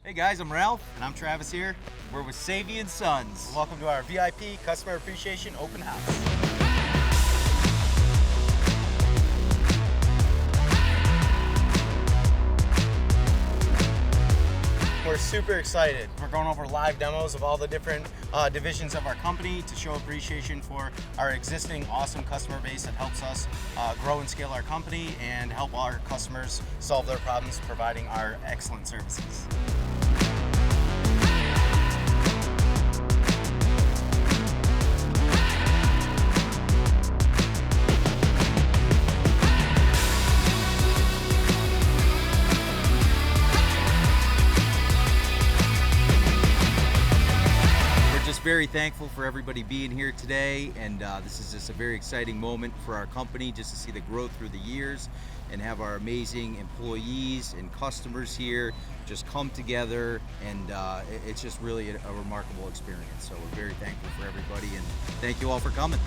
Hey guys, I'm Ralph. And I'm Travis here. We're with Savy and Sons. Welcome to our VIP Customer Appreciation Open House. We're super excited. We're going over live demos of all the different divisions of our company to show appreciation for our existing awesome customer base that helps us grow and scale our company and help our customers solve their problems, providing our excellent services. Very thankful for everybody being here today, and this is just a very exciting moment for our company just to see the growth through the years and have our amazing employees and customers here just come together, and it's just really a remarkable experience. So we're very thankful for everybody, and thank you all for coming.